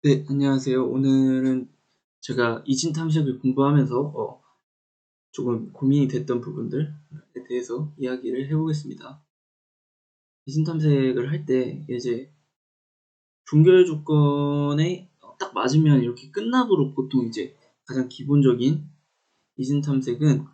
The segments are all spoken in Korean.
네, 안녕하세요. 오늘은 제가 이진 탐색을 공부하면서 조금 고민이 됐던 부분들에 대해서 이야기를 해보겠습니다. 이진 탐색을 할 때 이제 종결 조건에 딱 맞으면 이렇게 끝나도록 보통 이제 가장 기본적인 이진 탐색은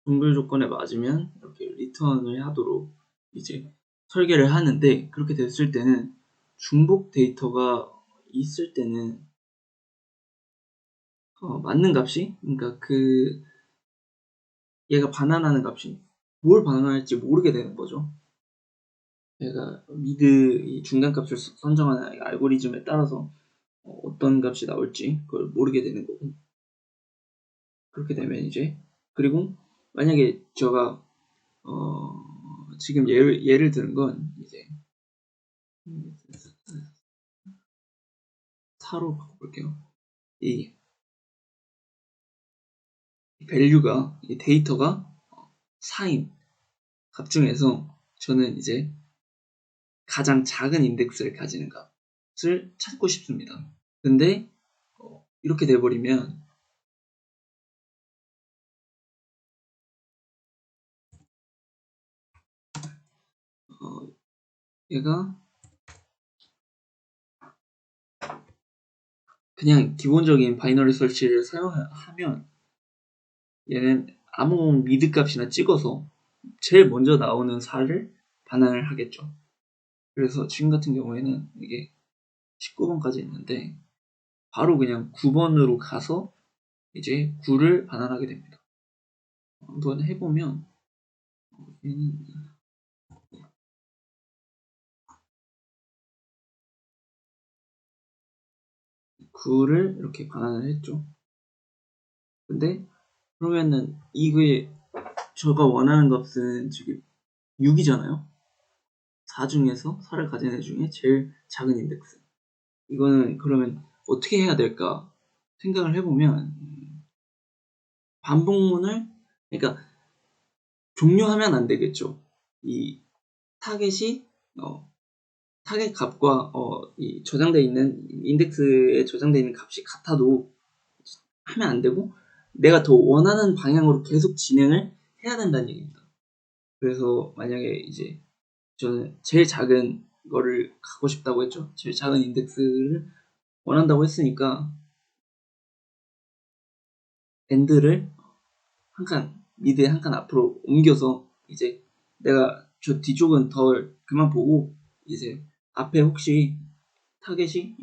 종결 조건에 맞으면 이렇게 리턴을 하도록 이제 설계를 하는데, 그렇게 됐을 때는 중복 데이터가 있을 때는 맞는 값이, 그러니까 얘가 반환하는 값이 뭘 반환할지 모르게 되는 거죠. 얘가 미드 이 중간값을 선정하는 알고리즘에 따라서 어떤 값이 나올지 그걸 모르게 되는 거고, 그렇게 되면 이제, 그리고 만약에 제가 지금 예를 들은 건 이제 4로 바꿔볼게요. 이 밸류가, 이 데이터가 4인 값 중에서 저는 이제 가장 작은 인덱스를 가지는 값을 찾고 싶습니다. 근데 이렇게 돼버리면 얘가 그냥 기본적인 바이너리 설치를 사용하면 얘는 아무 미드 값이나 찍어서 제일 먼저 나오는 4를 반환을 하겠죠. 그래서 지금 같은 경우에는 이게 19번까지 있는데 바로 그냥 9번으로 가서 이제 9를 반환하게 됩니다. 한번 해보면 얘는 9를 이렇게 반환을 했죠. 근데 그러면은 이게 제가 원하는 값은 지금 6이잖아요. 4 중에서 4를 가진 애 중에 제일 작은 인덱스. 이거는 그러면 어떻게 해야 될까 생각을 해보면, 반복문을, 그러니까 종료하면 안 되겠죠. 이 타겟이 타겟 값과 이 저장되어 있는 인덱스에 저장되어 있는 값이 같아도 하면 안 되고, 내가 더 원하는 방향으로 계속 진행을 해야 된다는 얘기입니다. 그래서 만약에 이제 저는 제일 작은 거를 갖고 싶다고 했죠. 제일 작은 인덱스를 원한다고 했으니까 엔드를 한 칸, 미드에 한 칸 앞으로 옮겨서 이제 내가 저 뒤쪽은 덜 그만 보고 이제 앞에 혹시 타겟이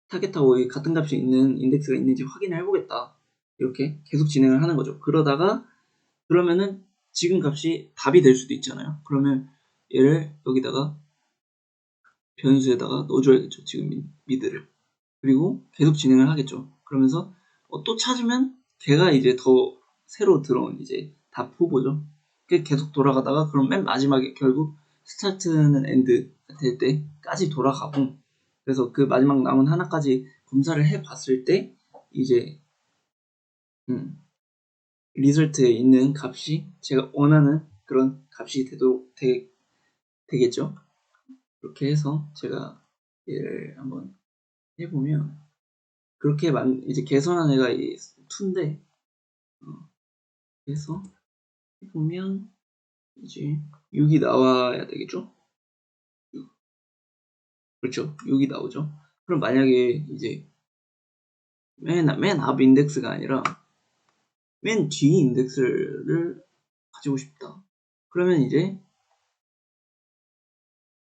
타겟하고 같은 값이 있는 인덱스가 있는지 확인을 해보겠다. 이렇게 계속 진행을 하는 거죠. 그러면은 지금 값이 답이 될 수도 있잖아요. 그러면 얘를 여기다가 변수에다가 넣어줘야겠죠. 지금 미드를. 그리고 계속 진행을 하겠죠. 그러면서 또 찾으면 걔가 이제 더 새로 들어온 이제 답 후보죠. 계속 돌아가다가 그럼 맨 마지막에 결국 스타트는 엔드 될 때까지 돌아가고, 그래서 그 마지막 남은 하나까지 검사를 해봤을 때 이제 리설트에 있는 값이 제가 원하는 그런 값이 되겠죠. 그렇게 해서 제가 얘를 한번 해보면, 그렇게 이제 개선한 애가 이 2인데, 그래서 해보면 이제 6이 나와야 되겠죠? 6. 그렇죠. 6이 나오죠. 그럼 만약에 이제 맨 앞 인덱스가 아니라 맨 뒤 인덱스를 가지고 싶다. 그러면 이제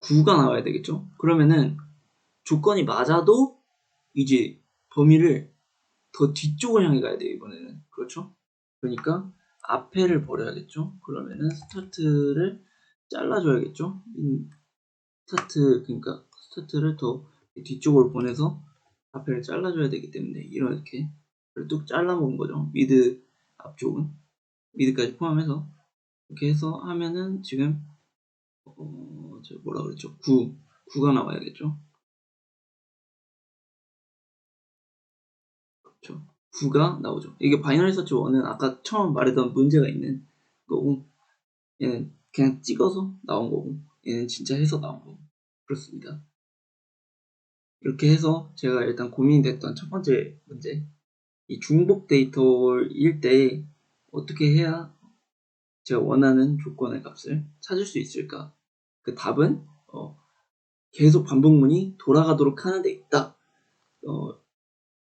9가 나와야 되겠죠? 그러면은 조건이 맞아도 이제 범위를 더 뒤쪽을 향해 가야 돼요, 이번에는. 그렇죠? 그러니까 앞에를 버려야겠죠? 그러면은 스타트를 잘라줘야겠죠? 그러니까 스타트를 더 뒤쪽으로 보내서 앞에를 잘라줘야 되기 때문에 이렇게 뚝 잘라먹은 거죠. 미드 앞쪽은. 미드까지 포함해서. 이렇게 해서 하면은 지금, 저 뭐라 그랬죠? 9가 나와야겠죠? 그렇죠. 9가 나오죠. 이게 바이너리 서치 1은 아까 처음 말했던 문제가 있는 거고, 얘는 그냥 찍어서 나온 거고, 얘는 진짜 해서 나온 거고. 그렇습니다. 이렇게 해서 제가 일단 고민이 됐던 첫 번째 문제, 이 중복 데이터일 때 어떻게 해야 제가 원하는 조건의 값을 찾을 수 있을까? 그 답은 계속 반복문이 돌아가도록 하는 데 있다.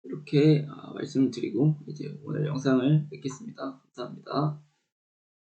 이렇게 말씀을 드리고 이제 오늘 영상을 맺겠습니다. 감사합니다.